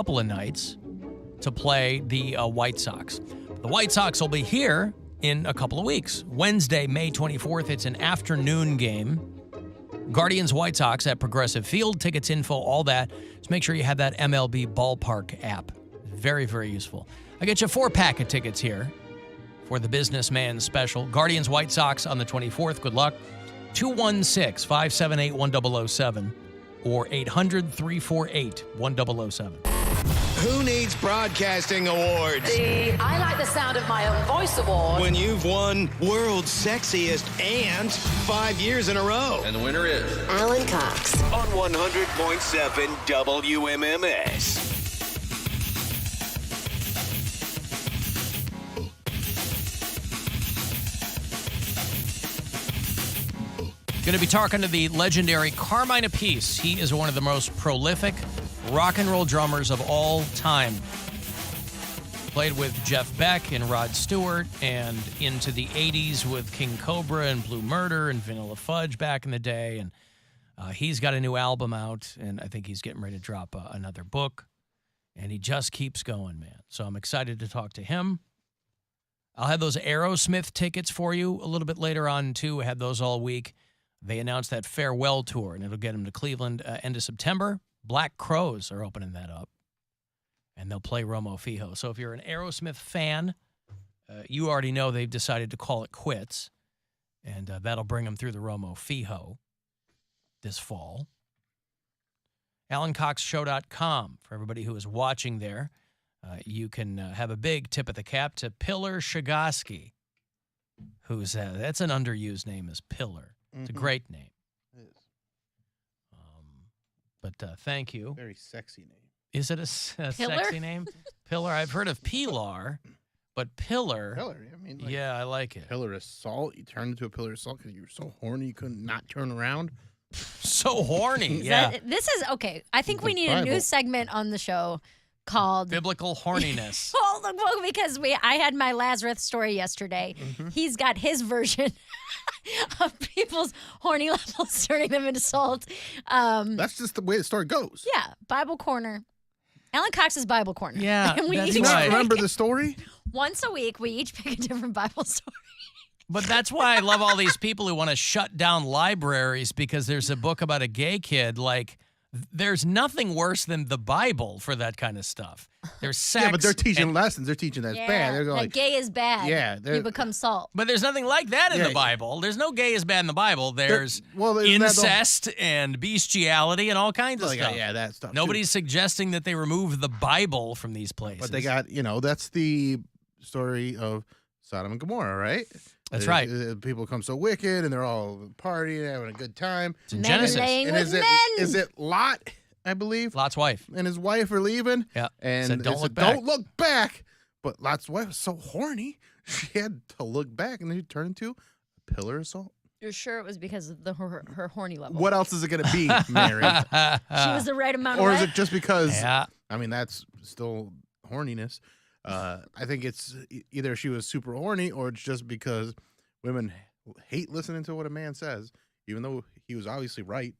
couple of nights to play the White Sox. The White Sox will be here in a couple of weeks. Wednesday, May 24th, it's an afternoon game. Guardians White Sox at Progressive Field. Tickets, info, all that. Just make sure you have that MLB Ballpark app. Very, very useful. I get you a 4-pack of tickets here for the Businessman Special. Guardians White Sox on the 24th. Good luck. 216-578-1007 or 800-348-1007. Who needs broadcasting awards? The I Like the Sound of My Own Voice award. When you've won World's Sexiest and 5 years in a row. And the winner is Alan Cox. On 100.7 WMMS. Going to be talking to the legendary Carmine Appice. He is one of the most prolific rock and roll drummers of all time. Played with Jeff Beck and Rod Stewart, and into the 80s with King Cobra and Blue Murder and Vanilla Fudge back in the day. And he's got a new album out, and I think he's getting ready to drop another book. And he just keeps going, man. So I'm excited to talk to him. I'll have those Aerosmith tickets for you a little bit later on, too. I had those all week. They announced that farewell tour, and it'll get them to Cleveland end of September. Black Crowes are opening that up, and they'll play Romo Fijo. So if you're an Aerosmith fan, you already know they've decided to call it quits, and that'll bring them through the Romo Fijo this fall. AlanCoxShow.com for everybody who is watching there. You can have a big tip of the cap to Pillar Shagaski, who's that's an underused name, is Pillar. It's a great name. It is. But thank you. Very sexy name. Is it a sexy name? Pillar. I've heard of Pilar, but Pillar. Pillar. I mean, like, yeah, I like it. Pillar of salt. You turned into a pillar of salt because you were so horny you couldn't not turn around. So horny. Yeah. This is okay. I think we The need a new Bible. segment on the show called Biblical horniness. Well, because I had my Lazarus story yesterday. He's got his version of people's horny levels turning them into salt. That's just the way the story goes. Yeah, Bible Corner. Alan Cox's Bible Corner. Yeah, And we that's each Do you not right. remember the story? once a week, we each pick a different Bible story. But that's why I love all these people who want to shut down libraries because there's a book about a gay kid. Like, there's nothing worse than the Bible for that kind of stuff. There's sex. Yeah, but they're teaching and- lessons. They're teaching that's bad. They're that going like, gay is bad. Yeah, they're- You become salt. But there's nothing like that in Yeah. the Bible. There's no gay is bad in the Bible. There's well, isn't that the- incest and bestiality and all kinds of like, stuff. yeah, that stuff. too. Nobody's suggesting that they remove the Bible from these places. But they got, that's the story of Sodom and Gomorrah, right? That's right. People come so wicked and they're all partying, having a good time. It's in Men Genesis. laying And with men. is it Lot, I believe, Lot's wife. and his wife are leaving? Yeah. And Said, it "Don't said, look back." Don't look back. But Lot's wife was so horny, she had to look back, and then she turned into a pillar of salt. You're sure it was because of her horny level? What else is it going to be, Mary? She was the right amount of Or is wet? it just because, Yeah. I mean, that's still horniness. I think it's either she was super horny or it's just because women hate listening to what a man says, even though he was obviously right.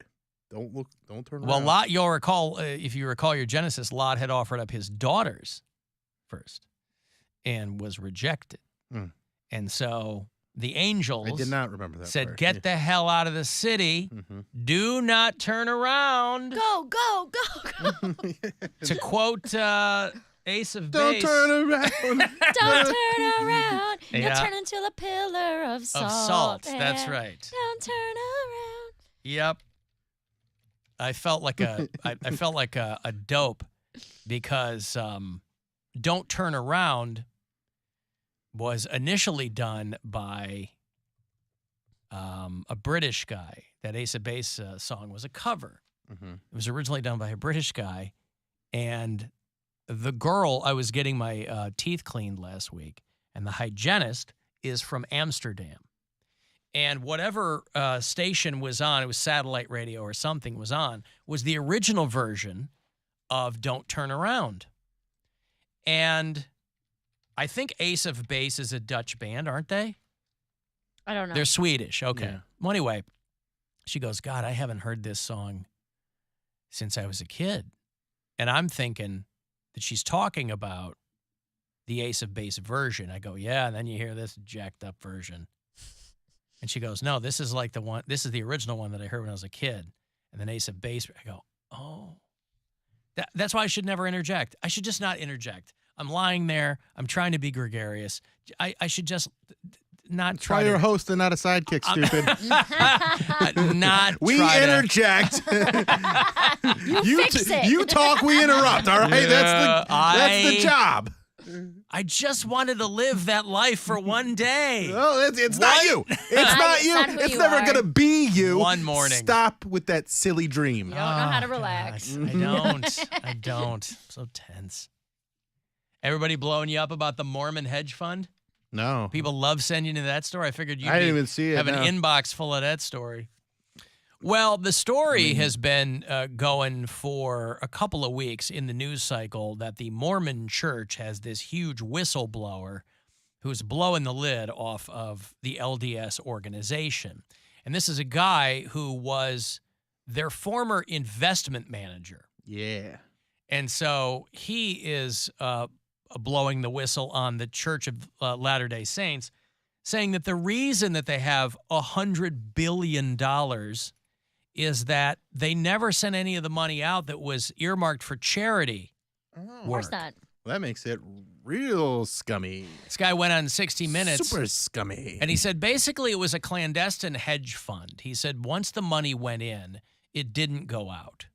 Don't turn around. Well, Lot, you'll recall, if you recall your Genesis, Lot had offered up his daughters first and was rejected. Mm. And so the angels I did not remember that said, part. get the hell out of the city. Mhm. Do not turn around. Go, go, go, go. To quote Ace of Don't Base. turn around. Don't turn around. You'll Yeah. turn into a pillar of salt. Of salt. That's Yeah. right. Don't turn around. Yep. I felt like I felt like a dope because Don't Turn Around was initially done by a British guy. That Ace of Base song was a cover. Mhm. It was originally done by a British guy, and the girl, I was getting my teeth cleaned last week, and the hygienist is from Amsterdam. And whatever station was on, it was satellite radio or something was on, was the original version of Don't Turn Around. And I think Ace of Base is a Dutch band, aren't they? I don't know. They're Swedish. Okay. Yeah. Well, anyway, she goes, God, I haven't heard this song since I was a kid. And I'm thinking, that she's talking about the Ace of Base version. I go, yeah, and then you hear this jacked up version. And she goes, no, this is like the one, this is the original one that I heard when I was a kid. And then Ace of Base, I go, oh. That's why I should never interject. I should just not interject. I'm lying there. I'm trying to be gregarious. I should just not That's why you're a host and not a sidekick, stupid. We interject. You fix it. You talk, we interrupt, all right? That's the job. I just wanted to live that life for one day. Oh, it's not you. It's not you. It's never going to be you. One morning. Stop with that silly dream. You don't know how to relax. God. I don't. I'm so tense. Everybody blowing you up about the Mormon hedge fund? No. People love sending you that story. I figured you'd I didn't even see it, have an inbox full of that story. Well, the story has been going for a couple of weeks in the news cycle that the Mormon church has this huge whistleblower who's blowing the lid off of the LDS organization. And this is a guy who was their former investment manager. Yeah. And so he is blowing the whistle on the Church of Latter-day Saints, saying that the reason that they have $100 billion is that they never sent any of the money out that was earmarked for charity. Of course not. Well, that makes it real scummy. This guy went on 60 Minutes. Super scummy. And he said basically it was a clandestine hedge fund. He said once the money went in, it didn't go out.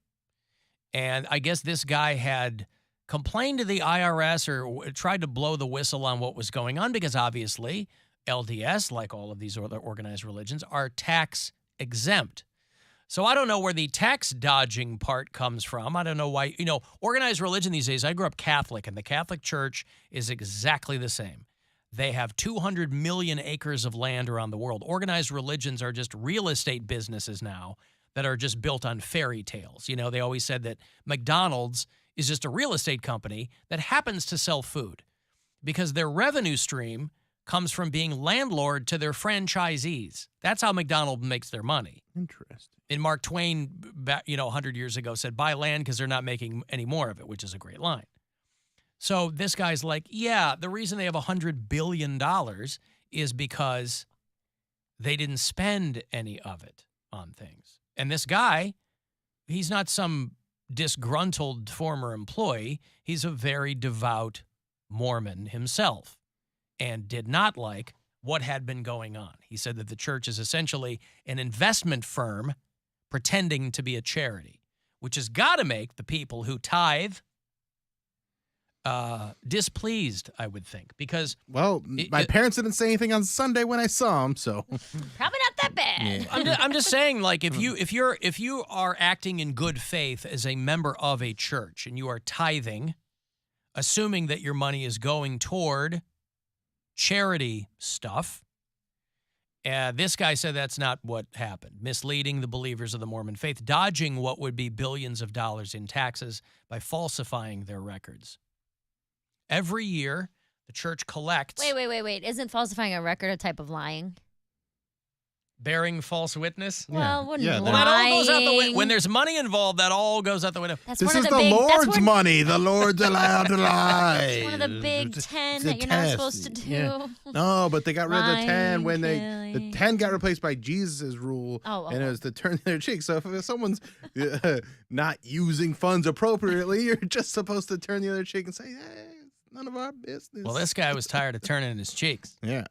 And I guess this guy had complained to the IRS or tried to blow the whistle on what was going on because obviously LDS, like all of these other organized religions, are tax exempt. So I don't know where the tax dodging part comes from. I don't know why, organized religion these days, I grew up Catholic, and the Catholic Church is exactly the same. They have 200 million acres of land around the world. Organized religions are just real estate businesses now that are just built on fairy tales. They always said that McDonald's is just a real estate company that happens to sell food because their revenue stream comes from being landlord to their franchisees. That's how McDonald's makes their money. Interesting. And Mark Twain, 100 years ago said, buy land because they're not making any more of it, which is a great line. So this guy's like, yeah, the reason they have $100 billion is because they didn't spend any of it on things. And this guy, he's not some disgruntled former employee. He's a very devout Mormon himself and did not like what had been going on. He said that the church is essentially an investment firm pretending to be a charity, which has got to make the people who tithe displeased, I would think, because my parents didn't say anything on Sunday when I saw them, so probably not that bad. Yeah. I'm just saying, like, if you are acting in good faith as a member of a church and you are tithing, assuming that your money is going toward charity stuff. This guy said that's not what happened, misleading the believers of the Mormon faith, dodging what would be billions of dollars in taxes by falsifying their records. Every year, the church collects... Wait. Isn't falsifying a record a type of lying? Bearing false witness? Well, wouldn't Well, that all goes out the window. When there's money involved, that all goes out the window. This is the Lord's money. The Lord's allowed to lie. It's one of the big 10 that you're not supposed to do. Yeah. No, but they got rid of the 10 when the 10 got replaced by Jesus' rule, and it was to turn their cheek. So if someone's not using funds appropriately, you're just supposed to turn the other cheek and say, hey, it's none of our business. Well, this guy was tired of turning his cheeks. Yeah.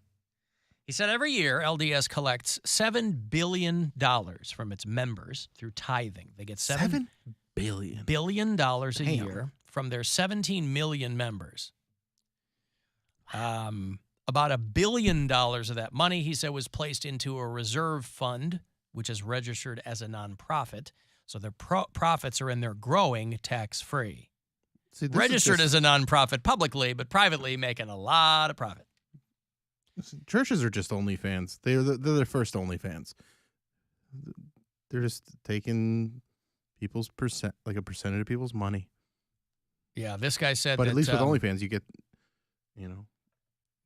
He said every year, LDS collects $7 billion from its members through tithing. They get $7 billion a year from their 17 million members. About $1 billion of that money, he said, was placed into a reserve fund, which is registered as a nonprofit. So their profits are in there growing tax-free. Registered as a nonprofit publicly, but privately making a lot of profit. Churches are just OnlyFans. They're their first OnlyFans. They're just taking people's a percentage of people's money. Yeah, this guy said but that, at least with OnlyFans, you get,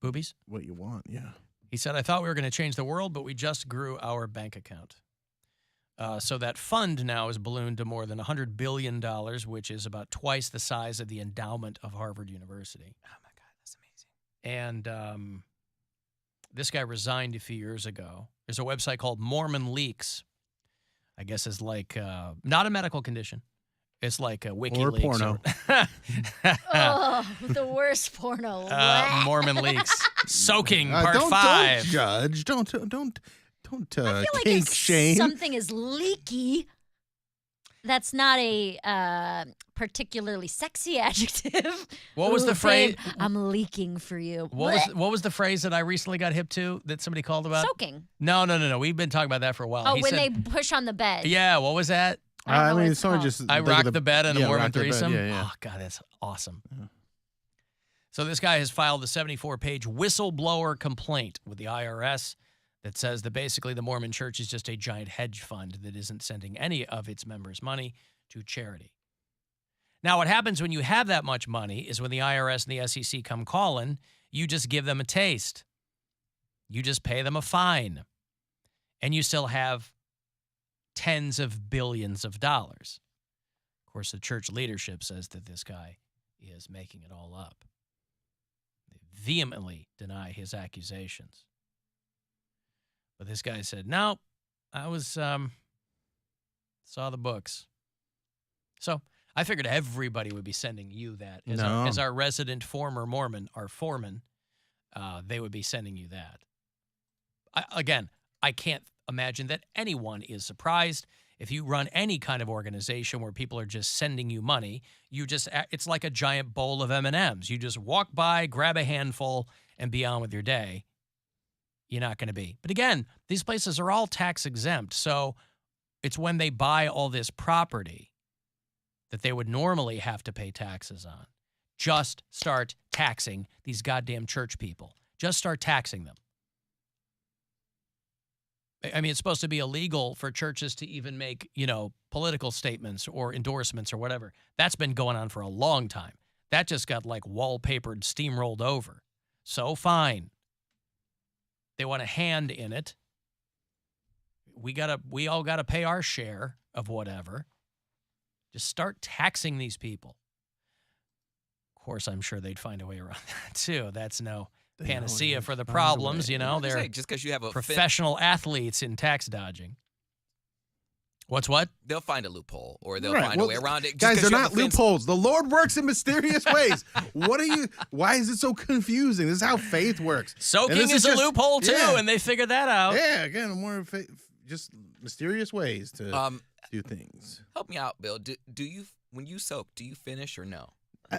boobies? What you want, yeah. He said, I thought we were going to change the world, but we just grew our bank account. So that fund now is ballooned to more than $100 billion, which is about twice the size of the endowment of Harvard University. Oh, my God. That's amazing. And this guy resigned a few years ago. There's a website called Mormon Leaks. I guess it's like not a medical condition. It's like a WikiLeaks. Or porno. Oh, the worst porno. Mormon Leaks. Soaking, part don't 5. judge. Don't I feel like kink if shame. something is leaky, that's not a particularly sexy adjective. What was the phrase? Babe, I'm leaking for you. What was the phrase that I recently got hip to that somebody called about? Soaking. No. We've been talking about that for a while. Oh, He when said, they push on the bed. Yeah, what was that? I don't know what it's someone called. just I rocked the bed in a Mormon rocked the bed, threesome. Yeah. Oh, God, that's awesome. Yeah. So this guy has filed a 74-page whistleblower complaint with the IRS that says that basically the Mormon Church is just a giant hedge fund that isn't sending any of its members' money to charity. Now, what happens when you have that much money is when the IRS and the SEC come calling, you just give them a taste. You just pay them a fine. And you still have tens of billions of dollars. Of course, the church leadership says that this guy is making it all up. They vehemently deny his accusations. But this guy said, no, I was, saw the books. So I figured everybody would be sending you that. As our resident former Mormon, our foreman, they would be sending you that. I can't imagine that anyone is surprised. If you run any kind of organization where people are just sending you money, it's like a giant bowl of M&Ms. You just walk by, grab a handful, and be on with your day. You're not going to be. But again, these places are all tax exempt, so it's when they buy all this property that they would normally have to pay taxes on. Just start taxing these goddamn church people. Just start taxing them. I mean, it's supposed to be illegal for churches to even make, political statements or endorsements or whatever. That's been going on for a long time. That just got like wallpapered, steamrolled over. So fine. They want a hand in it. We all gotta pay our share of whatever. Just start taxing these people. Of course, I'm sure they'd find a way around that too. That's no panacea for the problems, They're just because you have a professional athletes in tax dodging. What? They'll find a loophole, or they'll find a way around it. Guys, they're not loopholes. The Lord works in mysterious ways. Why is it so confusing? This is how faith works. Soaking is a loophole too, and they figured that out. Yeah, again, more just mysterious ways to do things. Help me out, Bill. Do you, when you soak, do you finish or no?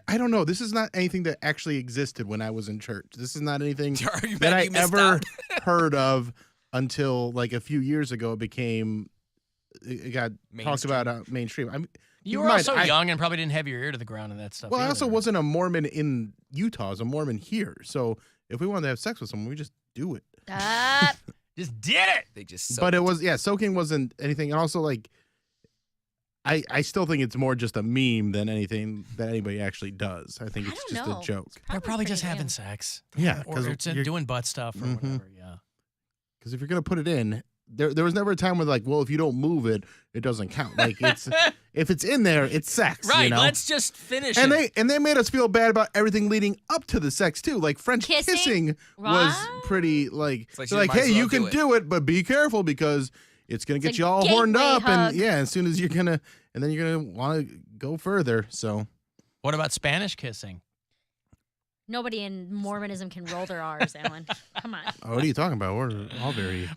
I don't know. This is not anything that actually existed when I was in church. This is not anything that I ever heard of until like a few years ago. It got talked about mainstream. You were also young and probably didn't have your ear to the ground and that stuff. Well, I also wasn't a Mormon in Utah. I was a Mormon here. So if we wanted to have sex with someone, we just do it. Just did it. They just soaked. But it was, soaking wasn't anything. And also, like, I still think it's more just a meme than anything that anybody actually does. I think it's just a joke. They're probably just having sex. Yeah. Or it's doing butt stuff or whatever, yeah. Because if you're going to put it in, there was never a time where, like, well, if you don't move it, it doesn't count. Like, if it's in there, it's sex. Right, let's just finish it. They made us feel bad about everything leading up to the sex, too. Like, French kissing was pretty, like, hey, you can do it, but be careful because it's going to get you all horned up. Hug. And, as soon as you're going to, and then you're going to want to go further, so. What about Spanish kissing? Nobody in Mormonism can roll their R's, Alan. Come on. Oh, what are you talking about? We're all very...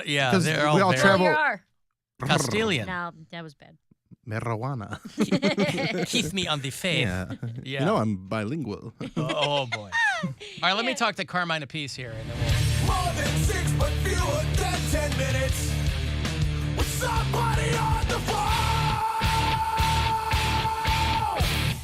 Yeah, they're all very... travel... Castilian. No, that was bad. Marijuana. Keep me on the faith. Yeah. I'm bilingual. Oh, boy. All right, let me talk to Carmine Appice here. And then we'll... More than 6, but fewer than 10 minutes. With somebody on the phone.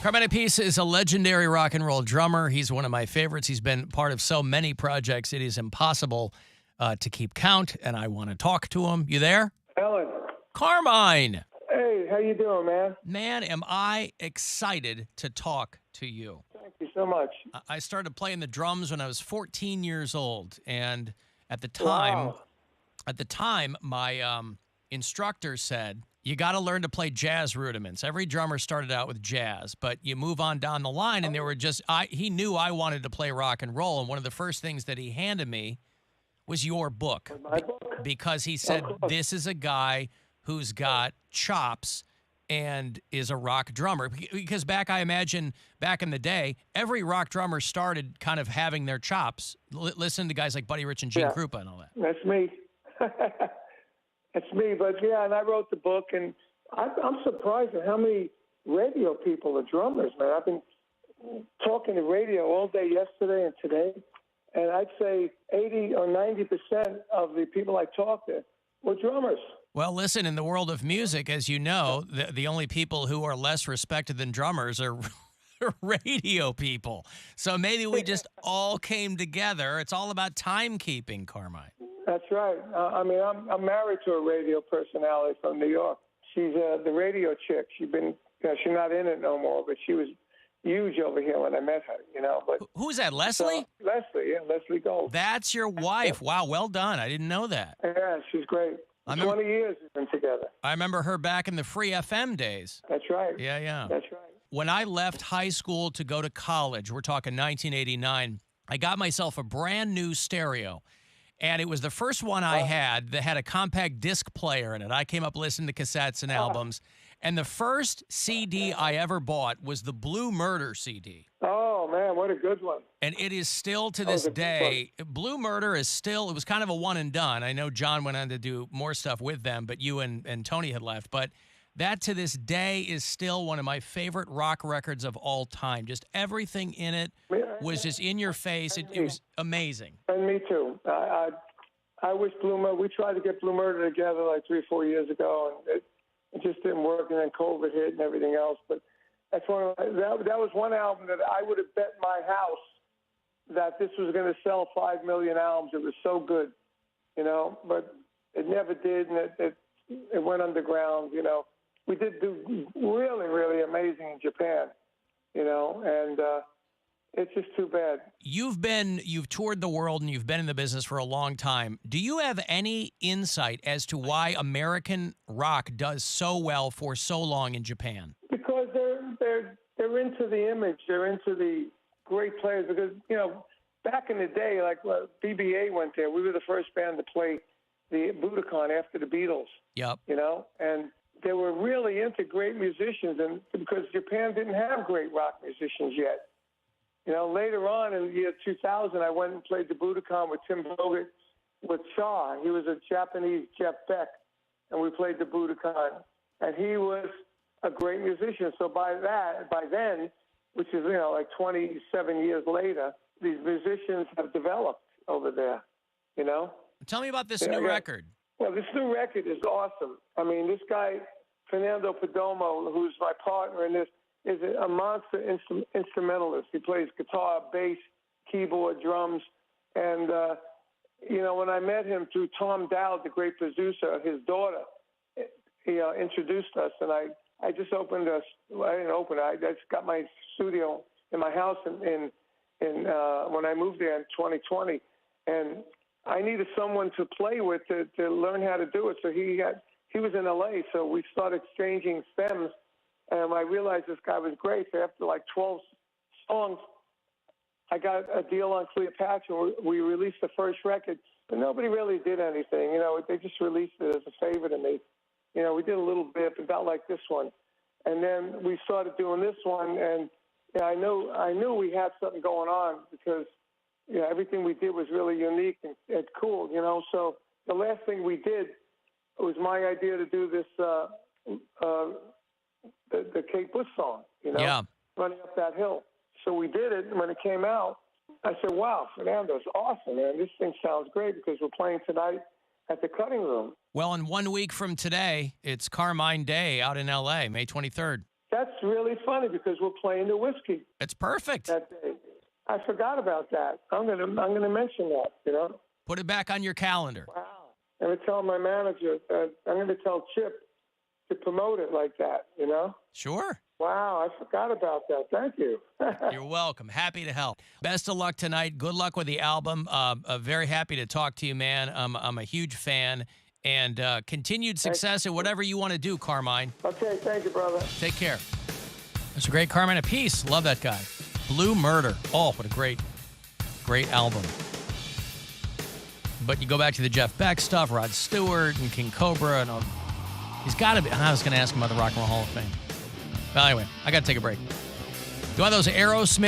Carmine Appice is a legendary rock and roll drummer. He's one of my favorites. He's been part of so many projects, it is impossible to keep count, and I want to talk to him. You there? Alan. Carmine. Hey, how you doing, man? Man, am I excited to talk to you. Thank you so much. I started playing the drums when I was 14 years old, and at the time, my instructor said, you got to learn to play jazz rudiments. Every drummer started out with jazz, but you move on down the line, and there were just, he knew I wanted to play rock and roll, and one of the first things that he handed me was your book. My book? Because he said, this is a guy who's got chops and is a rock drummer. Because I imagine back in the day, every rock drummer started kind of having their chops. Listen to guys like Buddy Rich and Gene Krupa and all that. That's me. That's me. But yeah, and I wrote the book, and I'm surprised at how many radio people are drummers, man. I've been talking to radio all day yesterday and today, and I'd say 80 or 90% of the people I talked to were drummers. Well, listen, in the world of music, as you know, the only people who are less respected than drummers are radio people. So maybe we just all came together. It's all about timekeeping, Carmine. That's right. I mean, I'm married to a radio personality from New York. She's the radio chick. She's not in it no more, but she was huge over here when I met her, But who's that, Leslie? Leslie Gold. That's your wife. Wow, well done. I didn't know that. Yeah, she's great. 20 years we've been together. I remember her back in the Free FM days. That's right. Yeah. That's right. When I left high school to go to college, we're talking 1989, I got myself a brand new stereo. And it was the first one I had that had a compact disc player in it. I came up listening to cassettes and albums. And the first CD I ever bought was the Blue Murder CD. Oh, man, what a good one. And it is still to this day, Blue Murder is still, it was kind of a one and done. I know John went on to do more stuff with them, but you and Tony had left. But that to this day is still one of my favorite rock records of all time. Just everything in it was just in your face. It was amazing. And me too. I wish we tried to get Blue Murder together like 3 or 4 years ago, and it just didn't work, and then COVID hit and everything else. But that's that was one album that I would have bet my house that this was going to sell 5 million albums. It was so good, but it never did, and it went underground. We did do really, really amazing in Japan, and it's just too bad. You've toured the world and you've been in the business for a long time. Do you have any insight as to why American rock does so well for so long in Japan? Because they're into the image, they're into the great players. Because back in the day, like BBA went there. We were the first band to play the Budokan after the Beatles. Yep. And they were really into great musicians, and because Japan didn't have great rock musicians yet. Later on in the year 2000, I went and played the Budokan with Tim Bogert, with Shaw. He was a Japanese Jeff Beck, and we played the Budokan. And he was a great musician. So by then, which is, like 27 years later, these musicians have developed over there, Tell me about this new record. Well, this new record is awesome. I mean, this guy, Fernando Perdomo, who's my partner in this, is a monster instrumentalist. He plays guitar, bass, keyboard, drums. And, when I met him through Tom Dowd, the great producer, his daughter, he introduced us. And I just opened us. I didn't open it. I just got my studio in my house in when I moved there in 2020. And I needed someone to play with to learn how to do it. So he was in LA. So we started exchanging stems. And I realized this guy was great. So after like 12 songs, I got a deal on Cleopatra. We released the first record, but nobody really did anything. They just released it as a favor to me. We did a little bit, but not like this one. And then we started doing this one, and I knew we had something going on because everything we did was really unique and cool. So the last thing we did was my idea to do this. The Kate Bush song, running up that hill. So we did it, and when it came out, I said, wow, Fernando's awesome, man. This thing sounds great because we're playing tonight at the Cutting Room. Well, in 1 week from today, it's Carmine Day out in L.A., May 23rd. That's really funny because we're playing the Whiskey. It's perfect. That day. I forgot about that. I'm gonna mention that, Put it back on your calendar. Wow. I'm going to tell my manager, I'm going to tell Chip to promote it like that, Sure. Wow, I forgot about that. Thank you. You're welcome. Happy to help. Best of luck tonight. Good luck with the album. Very happy to talk to you, man. I'm a huge fan. And continued success in whatever you want to do, Carmine. Okay, thank you, brother. Take care. That's a great Carmine Appice. Love that guy. Blue Murder. Oh, what a great album. But you go back to the Jeff Beck stuff, Rod Stewart and King Cobra, and all. He's got to be. I was going to ask him about the Rock and Roll Hall of Fame. Well, anyway, I got to take a break. Do you want those Aerosmith